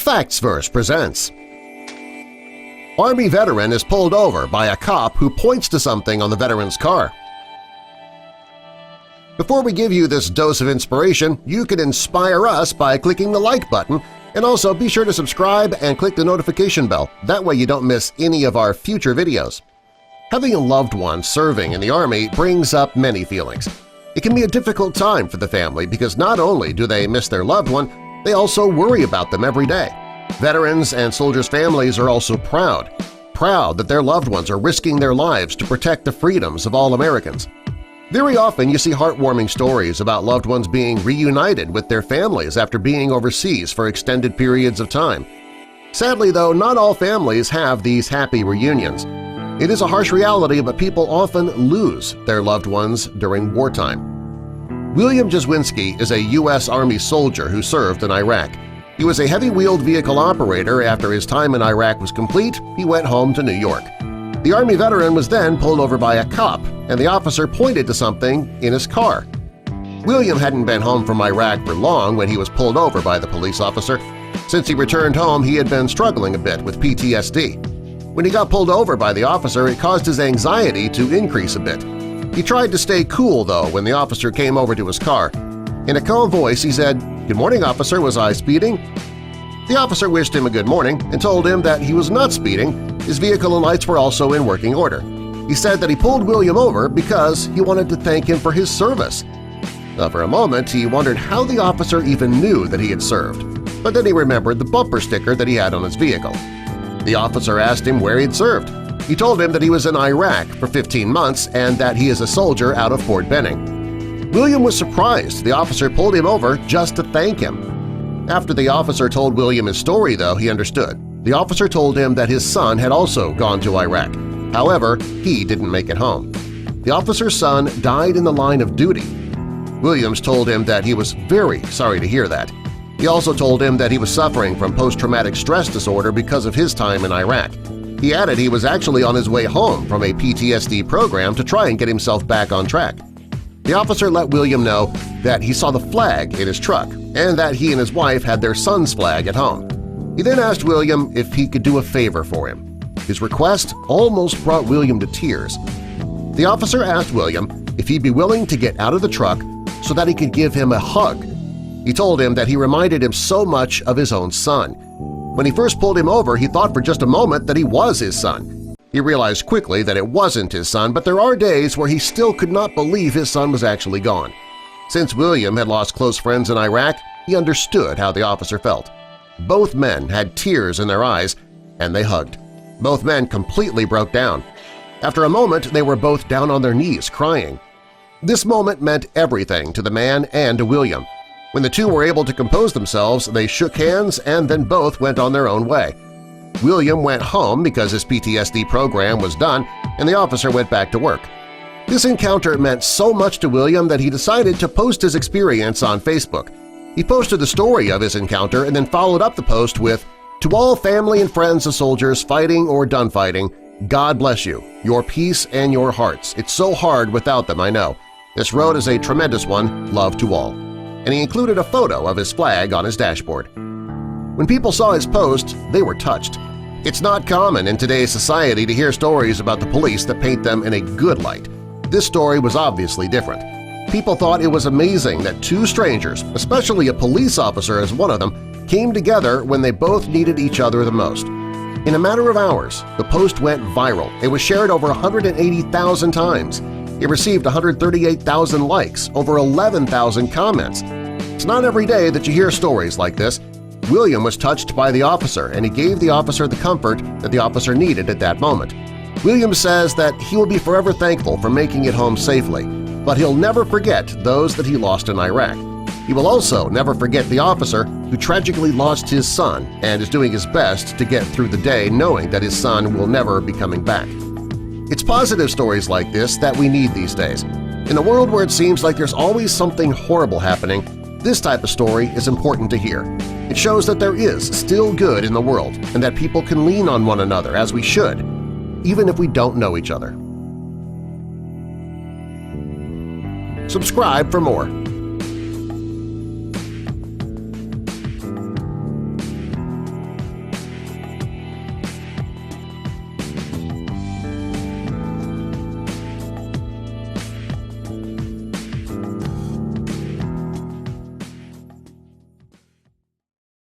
FactsVerse presents. Army veteran is pulled over by a cop who points to something on the veteran's car. Before we give you this dose of inspiration, you can inspire us by clicking the like button, and also be sure to subscribe and click the notification bell. That way you don't miss any of our future videos. Having a loved one serving in the Army brings up many feelings. It can be a difficult time for the family because not only do they miss their loved one, they also worry about them every day. Veterans and soldiers' families are also proud that their loved ones are risking their lives to protect the freedoms of all Americans. Very often you see heartwarming stories about loved ones being reunited with their families after being overseas for extended periods of time. Sadly, though, not all families have these happy reunions. It is a harsh reality, but people often lose their loved ones during wartime. William Jaswinski is a U.S. Army soldier who served in Iraq. He was a heavy-wheeled vehicle operator. After his time in Iraq was complete, he went home to New York. The Army veteran was then pulled over by a cop, and the officer pointed to something in his car. William hadn't been home from Iraq for long when he was pulled over by the police officer. Since he returned home, he had been struggling a bit with PTSD. When he got pulled over by the officer, it caused his anxiety to increase a bit. He tried to stay cool, though, when the officer came over to his car. In a calm voice, he said, "Good morning, officer. Was I speeding?" The officer wished him a good morning and told him that he was not speeding. His vehicle and lights were also in working order. He said that he pulled William over because he wanted to thank him for his service. For a moment, he wondered how the officer even knew that he had served, but then he remembered the bumper sticker that he had on his vehicle. The officer asked him where he had served. He told him that he was in Iraq for 15 months and that he is a soldier out of Fort Benning. William was surprised the officer pulled him over just to thank him. After the officer told William his story, though, he understood. The officer told him that his son had also gone to Iraq. However, he didn't make it home. The officer's son died in the line of duty. Williams told him that he was very sorry to hear that. He also told him that he was suffering from post-traumatic stress disorder because of his time in Iraq. He added he was actually on his way home from a PTSD program to try and get himself back on track. The officer let William know that he saw the flag in his truck and that he and his wife had their son's flag at home. He then asked William if he could do a favor for him. His request almost brought William to tears. The officer asked William if he'd be willing to get out of the truck so that he could give him a hug. He told him that he reminded him so much of his own son. When he first pulled him over, he thought for just a moment that he was his son. He realized quickly that it wasn't his son, but there are days where he still could not believe his son was actually gone. Since William had lost close friends in Iraq, he understood how the officer felt. Both men had tears in their eyes, and they hugged. Both men completely broke down. After a moment, they were both down on their knees crying. This moment meant everything to the man and to William. When the two were able to compose themselves, they shook hands and then both went on their own way. William went home because his PTSD program was done, and the officer went back to work. This encounter meant so much to William that he decided to post his experience on Facebook. He posted the story of his encounter and then followed up the post with, "To all family and friends of soldiers fighting or done fighting, God bless you, your peace and your hearts. It's so hard without them, I know. This road is a tremendous one. Love to all." And he included a photo of his flag on his dashboard. When people saw his post, they were touched. It's not common in today's society to hear stories about the police that paint them in a good light. This story was obviously different. People thought it was amazing that two strangers, especially a police officer as one of them, came together when they both needed each other the most. In a matter of hours, the post went viral. It was shared over 180,000 times. It received 138,000 likes, over 11,000 comments. It's not every day that you hear stories like this. William was touched by the officer, and he gave the officer the comfort that the officer needed at that moment. William says that he will be forever thankful for making it home safely, but he'll never forget those that he lost in Iraq. He will also never forget the officer who tragically lost his son and is doing his best to get through the day knowing that his son will never be coming back. It's positive stories like this that we need these days. In a world where it seems like there's always something horrible happening, this type of story is important to hear. It shows that there is still good in the world and that people can lean on one another as we should, even if we don't know each other. Subscribe for more.